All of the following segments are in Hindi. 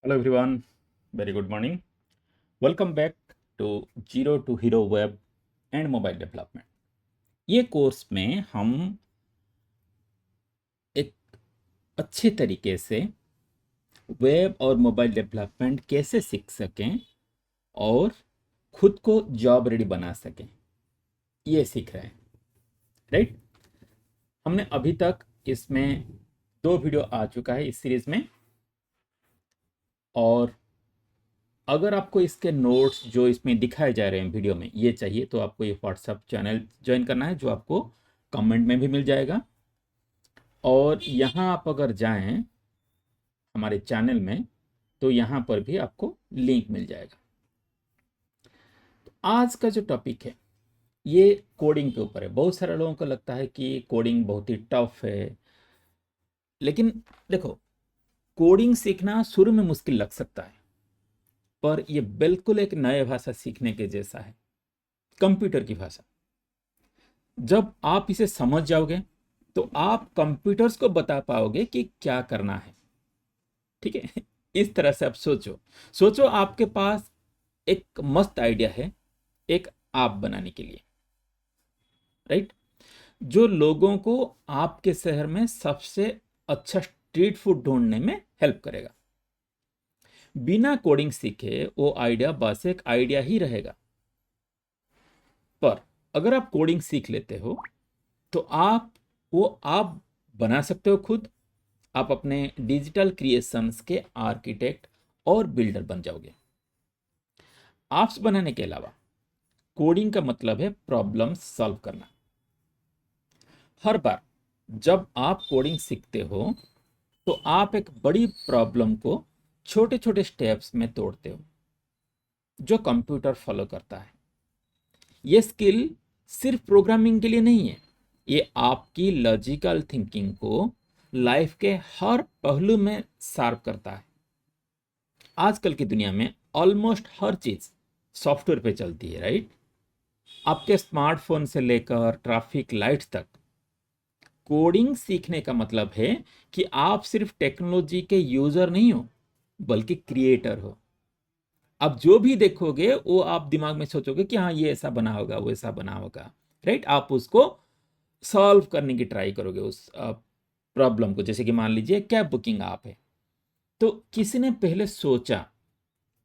Hello everyone, very good morning. Welcome back to Zero to Hero Web and Mobile Development. ये कोर्स में हम एक अच्छे तरीके से वेब और मोबाइल डेवलपमेंट कैसे सीख सकें और खुद को जॉब रेडी बना सकें, ये सीख रहे हैं, राइट? हमने अभी तक इसमें 2 वीडियो आ चुका है इस सीरीज में, और अगर आपको इसके नोट्स जो इसमें दिखाए जा रहे हैं वीडियो में ये चाहिए तो आपको ये व्हाट्सएप चैनल ज्वाइन करना है, जो आपको कमेंट में भी मिल जाएगा। और यहाँ आप अगर जाएं हमारे चैनल में तो यहाँ पर भी आपको लिंक मिल जाएगा। तो आज का जो टॉपिक है ये कोडिंग के ऊपर है। बहुत सारे लोगों को लगता है कि कोडिंग बहुत ही टफ है, लेकिन देखो, कोडिंग सीखना शुरू में मुश्किल लग सकता है, पर ये बिल्कुल एक नए भाषा सीखने के जैसा है, कंप्यूटर की भाषा। जब आप इसे समझ जाओगे तो आप कंप्यूटर्स को बता पाओगे कि क्या करना है, ठीक है? इस तरह से आप सोचो आपके पास एक मस्त आइडिया है एक ऐप बनाने के लिए, राइट? जो लोगों को आपके शहर में सबसे अच्छा स्ट्रीट फूड ढूंढने में हेल्प करेगा। बिना कोडिंग सीखे वो आइडिया बस एक आइडिया ही रहेगा। पर अगर आप कोडिंग सीख लेते हो तो आप बना सकते हो खुद। आप अपने डिजिटल क्रिएशंस के आर्किटेक्ट और बिल्डर बन जाओगे। ऐप्स बनाने के अलावा कोडिंग का मतलब है प्रॉब्लम सॉल्व करना। हर बार जब आप कोडिंग सीखते हो तो आप एक बड़ी प्रॉब्लम को छोटे छोटे स्टेप्स में तोड़ते हो, जो कंप्यूटर फॉलो करता है। ये स्किल सिर्फ प्रोग्रामिंग के लिए नहीं है, ये आपकी लॉजिकल थिंकिंग को लाइफ के हर पहलू में शार्प करता है। आजकल की दुनिया में ऑलमोस्ट हर चीज सॉफ्टवेयर पे चलती है, राइट? आपके स्मार्टफोन से लेकर ट्रैफिक लाइट्स तक। कोडिंग सीखने का मतलब है कि आप सिर्फ टेक्नोलॉजी के यूजर नहीं हो, बल्कि क्रिएटर हो। आप जो भी देखोगे वो आप दिमाग में सोचोगे कि हाँ ये ऐसा बना होगा, वो ऐसा बना होगा, राइट? आप उसको सॉल्व करने की ट्राई करोगे उस प्रॉब्लम को। जैसे कि मान लीजिए कैब बुकिंग ऐप है, तो किसी ने पहले सोचा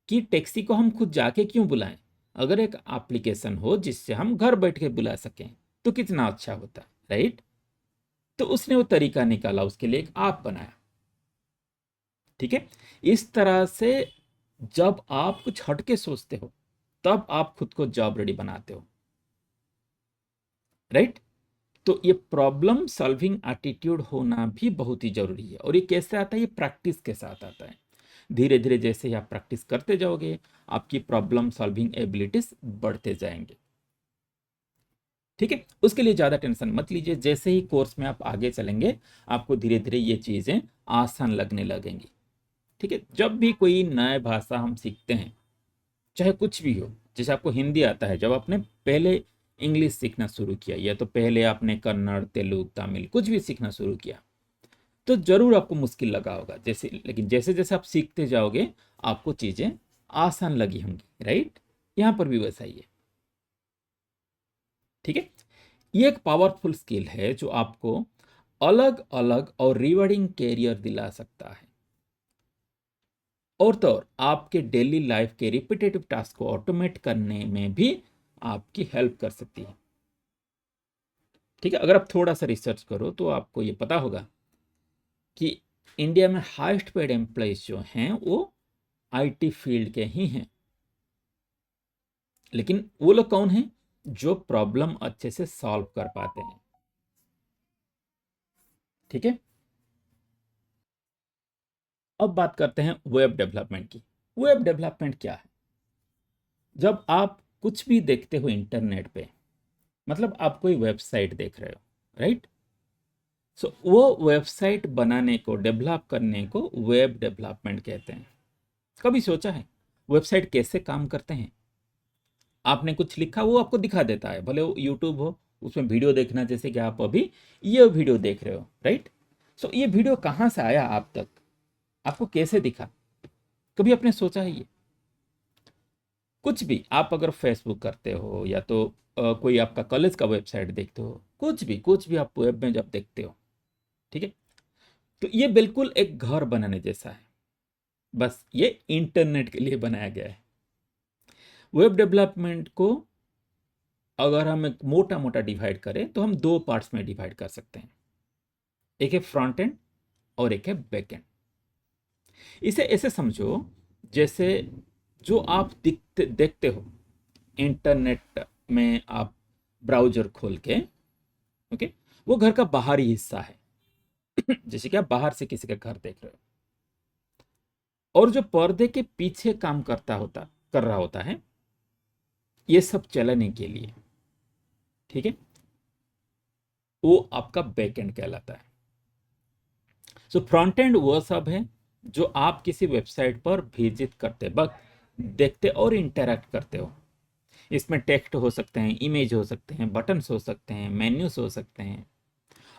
कि टैक्सी को हम खुद जाके क्यों बुलाएं, अगर एक एप्लीकेशन हो जिससे हम घर बैठ के बुला सकें तो कितना अच्छा होता, राइट? तो उसने वो तरीका निकाला, उसके लिए एक ऐप बनाया, ठीक है? इस तरह से जब आप कुछ हटके सोचते हो तब आप खुद को जॉब रेडी बनाते हो, राइट? तो ये प्रॉब्लम सॉल्विंग एटीट्यूड होना भी बहुत ही जरूरी है। और ये कैसे आता है? ये प्रैक्टिस के साथ आता है। धीरे धीरे जैसे ही आप प्रैक्टिस करते जाओगे आपकी प्रॉब्लम सॉल्विंग एबिलिटीज बढ़ते जाएंगे, ठीक है? उसके लिए ज़्यादा टेंशन मत लीजिए। जैसे ही कोर्स में आप आगे चलेंगे आपको धीरे धीरे ये चीज़ें आसान लगने लगेंगी, ठीक है? जब भी कोई नया भाषा हम सीखते हैं, चाहे कुछ भी हो, जैसे आपको हिंदी आता है, जब आपने पहले इंग्लिश सीखना शुरू किया या तो पहले आपने कन्नड़, तेलुगु, तमिल कुछ भी सीखना शुरू किया तो जरूर आपको मुश्किल लगा होगा। लेकिन जैसे जैसे आप सीखते जाओगे आपको चीजें आसान लगी होंगी, राइट? यहां पर भी वैसा ही है, ठीक है? ये एक पावरफुल स्किल है जो आपको अलग अलग और रिवार्डिंग कैरियर दिला सकता है, और तो और आपके डेली लाइफ के रिपीटेटिव टास्क को ऑटोमेट करने में भी आपकी हेल्प कर सकती है, ठीक है? अगर आप थोड़ा सा रिसर्च करो तो आपको ये पता होगा कि इंडिया में हाईएस्ट पेड एम्प्लॉइज जो हैं वो आईटी फील्ड के ही हैं। लेकिन वो लोग कौन हैं? जो प्रॉब्लम अच्छे से सॉल्व कर पाते हैं, ठीक है? अब बात करते हैं वेब डेवलपमेंट की। वेब डेवलपमेंट क्या है? जब आप कुछ भी देखते हो इंटरनेट पे, मतलब आप कोई वेबसाइट देख रहे हो, राइट? सो वो वेबसाइट बनाने को, डेवलप करने को वेब डेवलपमेंट कहते हैं। कभी सोचा है वेबसाइट कैसे काम करते हैं? आपने कुछ लिखा वो आपको दिखा देता है, भले वो यूट्यूब हो, उसमें वीडियो देखना, जैसे कि आप अभी ये वीडियो देख रहे हो, राइट? सो ये वीडियो कहाँ से आया आप तक, आपको कैसे दिखा? कभी आपने सोचा है ये? कुछ भी आप अगर फेसबुक करते हो या तो कोई आपका कॉलेज का वेबसाइट देखते हो, कुछ भी आप वेब में जब देखते हो, ठीक है, तो ये बिल्कुल एक घर बनाने जैसा है, बस ये इंटरनेट के लिए बनाया गया है। वेब डेवलपमेंट को अगर हम एक मोटा मोटा डिवाइड करें तो हम दो पार्ट्स में डिवाइड कर सकते हैं, एक है फ्रंट एंड और एक है बैक एंड। इसे ऐसे समझो जैसे जो आप देखते हो इंटरनेट में, आप ब्राउजर खोल के, ओके, वो घर का बाहरी हिस्सा है। जैसे कि आप बाहर से किसी का घर देख रहे हो, और जो पर्दे के पीछे काम कर रहा होता है, ये सब चलाने के लिए, ठीक है, वो आपका बैकएंड कहलाता है। सो फ्रंट एंड वो सब है जो आप किसी वेबसाइट पर विजिट करते वक्त देखते और इंटरैक्ट करते हो। इसमें टेक्स्ट हो सकते हैं, इमेज हो सकते हैं, बटन्स हो सकते हैं, मेन्यूज हो सकते हैं,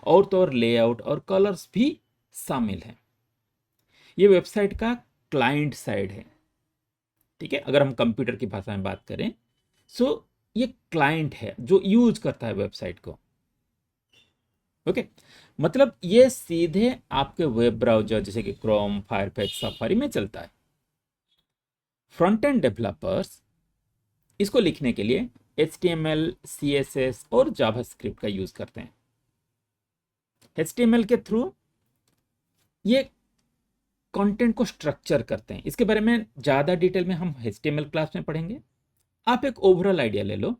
और तो और लेआउट और कलर्स भी शामिल हैं। ये वेबसाइट का क्लाइंट साइड है, ठीक है, अगर हम कंप्यूटर की भाषा में बात करें। सो ये क्लाइंट है जो यूज करता है वेबसाइट को, ओके। मतलब ये सीधे आपके वेब ब्राउजर जैसे कि क्रोम, फायरफॉक्स, सफारी में चलता है। फ्रंट एंड डेवलपर्स इसको लिखने के लिए HTML, CSS और जावास्क्रिप्ट का यूज करते हैं। HTML के थ्रू ये कंटेंट को स्ट्रक्चर करते हैं। इसके बारे में ज़्यादा डिटेल में हम HTML क्लास में पढ़ेंगे। आप एक ओवरऑल आइडिया ले लो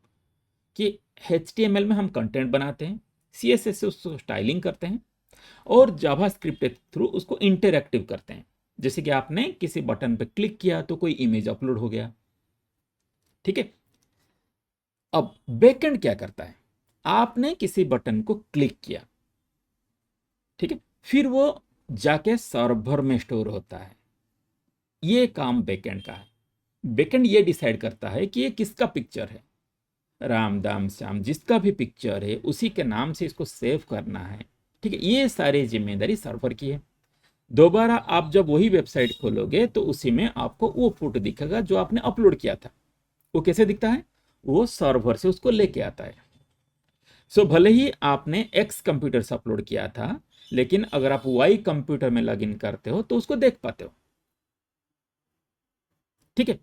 कि HTML में हम कंटेंट बनाते हैं, CSS से उसको स्टाइलिंग करते हैं, और जावास्क्रिप्ट के थ्रू उसको इंटरैक्टिव करते हैं। जैसे कि आपने किसी बटन पर क्लिक किया तो कोई इमेज अपलोड हो गया, ठीक है। अब बैकएंड क्या करता है? आपने किसी बटन को क्लिक किया, ठीक है, फिर वो जाके सर्वर में स्टोर होता है। ये काम बैकएंड का है। बैकएंड ये डिसाइड करता है कि ये किसका पिक्चर है, राम दाम श्याम जिसका भी पिक्चर है उसी के नाम से इसको सेव करना है, ठीक है। ये सारी जिम्मेदारी सर्वर की है। दोबारा आप जब वही वेबसाइट खोलोगे तो उसी में आपको वो फोटो दिखेगा जो आपने अपलोड किया था। वो कैसे दिखता है? वो सर्वर से उसको लेके आता है। सो भले ही आपने X कंप्यूटर से अपलोड किया था, लेकिन अगर आप Y कंप्यूटर में लॉगिन करते हो तो उसको देख पाते हो, ठीक है।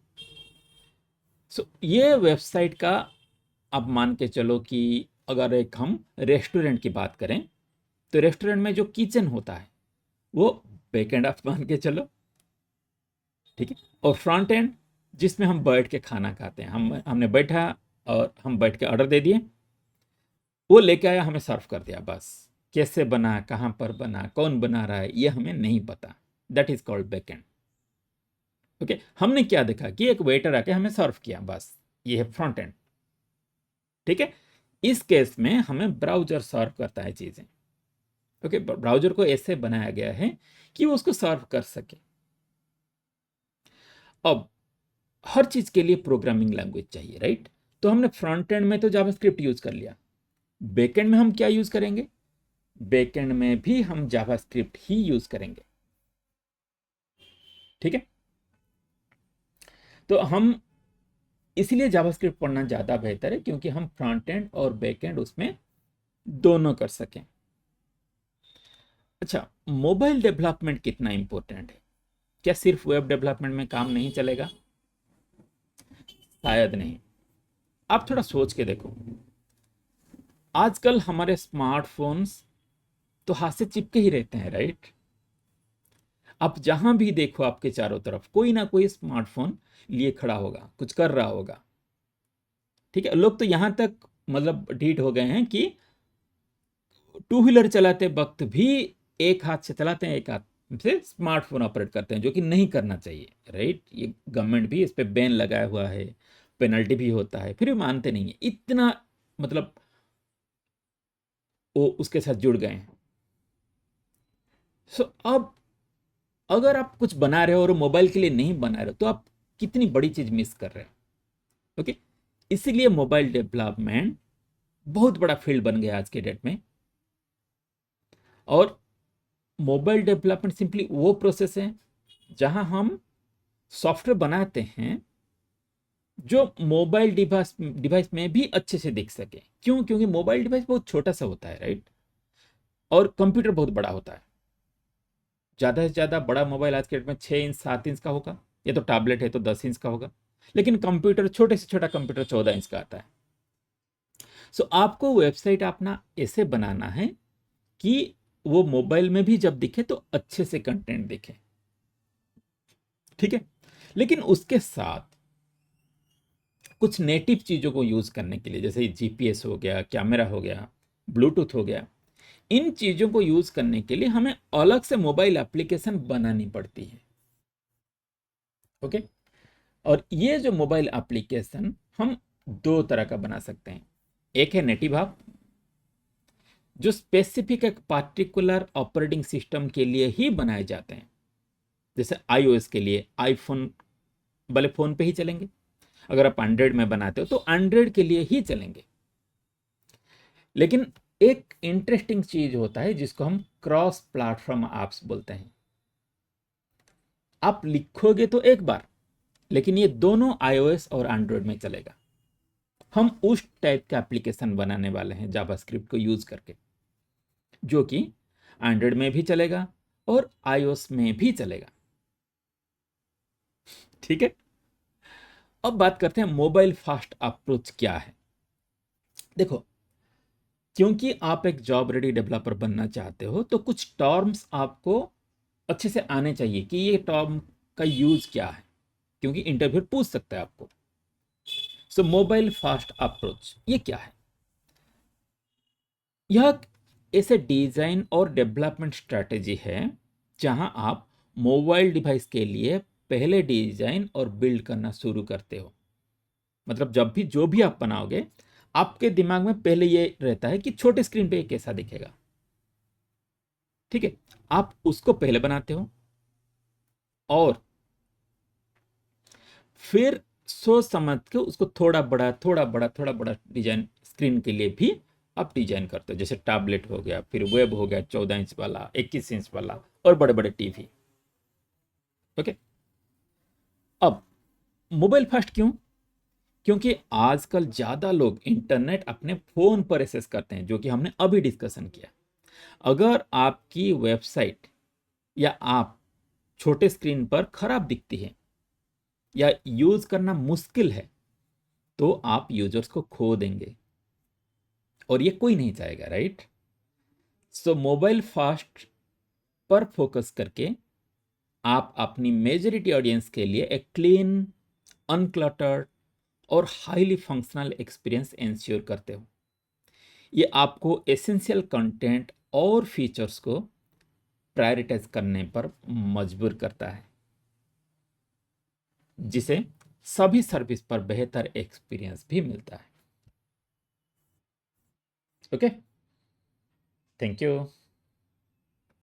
सो ये वेबसाइट का, अब मान के चलो कि अगर एक हम रेस्टोरेंट की बात करें तो रेस्टोरेंट में जो किचन होता है वो बैकएंड आप मान के चलो, ठीक है। और फ्रंट एंड जिसमें हम बैठ के खाना खाते हैं, हमने बैठा और हम बैठ के ऑर्डर दे दिए, वो लेके आया, हमें सर्व कर दिया, बस। कैसे बना, कहाँ पर बना, कौन बना रहा है, ये हमें नहीं पता। That is called backend, okay. हमने क्या देखा कि एक वेटर आके हमें सर्व किया, बस। ये है फ्रंट एंड, ठीक है। इस केस में हमें ब्राउजर सर्व करता है चीजें, ओके। ब्राउजर को ऐसे बनाया गया है कि वो उसको सर्व कर सके। अब हर चीज के लिए प्रोग्रामिंग लैंग्वेज चाहिए, राइट? तो हमने फ्रंट एंड में तो जावास्क्रिप्ट यूज कर लिया, बैकएंड में हम क्या यूज करेंगे? बैकएंड में भी हम जावास्क्रिप्ट ही यूज करेंगे, ठीक है। तो हम इसलिए जावास्क्रिप्ट पढ़ना ज्यादा बेहतर है क्योंकि हम फ्रंट एंड और बैक एंड उसमें दोनों कर सकें। अच्छा, मोबाइल डेवलपमेंट कितना इंपॉर्टेंट है? क्या सिर्फ वेब डेवलपमेंट में काम नहीं चलेगा? शायद नहीं। आप थोड़ा सोच के देखो, आजकल हमारे स्मार्टफोन्स तो हाथ से चिपके ही रहते हैं, राइट? आप जहां भी देखो आपके चारों तरफ कोई ना कोई स्मार्टफोन लिए खड़ा होगा, कुछ कर रहा होगा, ठीक है। लोग तो यहां तक मतलब ढीठ हो गए हैं कि टू व्हीलर चलाते वक्त भी एक हाथ से चलाते हैं, एक हाथ से स्मार्टफोन ऑपरेट करते हैं, जो कि नहीं करना चाहिए, राइट? ये गवर्नमेंट भी इस पे बैन लगाया हुआ है, पेनल्टी भी होता है, फिर भी मानते नहीं है इतना, मतलब वो उसके साथ जुड़ गए हैं। सो अब अगर आप कुछ बना रहे हो और मोबाइल के लिए नहीं बना रहे हो तो आप कितनी बड़ी चीज मिस कर रहे हो, ओके। इसीलिए मोबाइल डेवलपमेंट बहुत बड़ा फील्ड बन गया आज के डेट में। और मोबाइल डेवलपमेंट सिंपली वो प्रोसेस है जहां हम सॉफ्टवेयर बनाते हैं जो मोबाइल डिवाइस में भी अच्छे से दिख सके। क्यों? क्योंकि मोबाइल डिवाइस बहुत छोटा सा होता है, राइट, और कंप्यूटर बहुत बड़ा होता है। ज़्यादा से ज़्यादा बड़ा मोबाइल आज के डेट में 6 इंच 7 इंच का होगा, या तो टैबलेट है तो 10 इंच का होगा, लेकिन कंप्यूटर छोटे से छोटा कंप्यूटर 14 इंच का आता है। सो आपको वेबसाइट अपना ऐसे बनाना है कि वो मोबाइल में भी जब दिखे तो अच्छे से कंटेंट दिखे, ठीक है। लेकिन उसके साथ कुछ नेटिव चीज़ों को यूज़ करने के लिए, जैसे जीपीएस हो गया, कैमरा हो गया, ब्लूटूथ हो गया, इन चीज़ों को यूज़ करने के लिए हमें अलग से मोबाइल एप्लीकेशन बनानी पड़ती है। ओके। और ये जो मोबाइल एप्लीकेशन हम दो तरह का बना सकते हैं। एक है नेटिव ऐप, जो स्पेसिफिक एक पार्टिकुलर ऑपरेटिंग सिस्टम के लिए ही बनाए जाते हैं। जैसे आईओएस के लिए आईफोन वाले फ़ोन पे ही चलेंगे, अगर आप एंड्रॉयड में बनाते हो तो एंड्रॉयड के लिए ही चलेंगे। लेकिन एक इंटरेस्टिंग चीज होता है जिसको हम क्रॉस प्लेटफॉर्म ऐप्स बोलते हैं। आप लिखोगे तो एक बार, लेकिन ये दोनों आईओएस और एंड्रॉयड में चलेगा। हम उस टाइप का एप्लीकेशन बनाने वाले हैं जावास्क्रिप्ट को यूज करके, जो कि एंड्रॉयड में भी चलेगा और आईओएस में भी चलेगा, ठीक है। अब बात करते हैं मोबाइल फास्ट अप्रोच क्या है। देखो, क्योंकि आप एक जॉब रेडी डेवलपर बनना चाहते हो तो कुछ टर्म्स आपको अच्छे से आने चाहिए कि ये टर्म का यूज क्या है, क्योंकि इंटरव्यू पूछ सकता है आपको। सो मोबाइल फास्ट अप्रोच ये क्या है? यह ऐसे डिजाइन और डेवलपमेंट स्ट्रेटेजी है जहां आप मोबाइल डिवाइस के लिए पहले डिजाइन और बिल्ड करना शुरू करते हो। मतलब जब भी जो भी आप बनाओगे, आपके दिमाग में पहले ये रहता है कि छोटे स्क्रीन पे ये कैसा दिखेगा, ठीक है। आप उसको पहले बनाते हो और फिर सोच समझ के उसको थोड़ा बड़ा थोड़ा बड़ा थोड़ा बड़ा डिजाइन स्क्रीन के लिए भी आप डिजाइन करते हो। जैसे टैबलेट हो गया, फिर वेब हो गया 14 इंच वाला, 21 इंच वाला, और बड़े बड़े टीवी। ओके। अब मोबाइल फास्ट क्यों? क्योंकि आजकल ज्यादा लोग इंटरनेट अपने फोन पर एक्सेस करते हैं, जो कि हमने अभी डिस्कशन किया। अगर आपकी वेबसाइट या आप छोटे स्क्रीन पर खराब दिखती है या यूज करना मुश्किल है, तो आप यूजर्स को खो देंगे, और ये कोई नहीं चाहेगा, राइट। सो मोबाइल फास्ट पर फोकस करके आप अपनी मेजॉरिटी ऑडियंस के लिए एक क्लीन, अनक्लटर्ड और हाईली फंक्शनल एक्सपीरियंस इंश्योर करते हो। ये आपको एसेंशियल कंटेंट और फीचर्स को प्रायोरिटाइज करने पर मजबूर करता है, जिसे सभी सर्विस पर बेहतर एक्सपीरियंस भी मिलता है। Okay, thank you.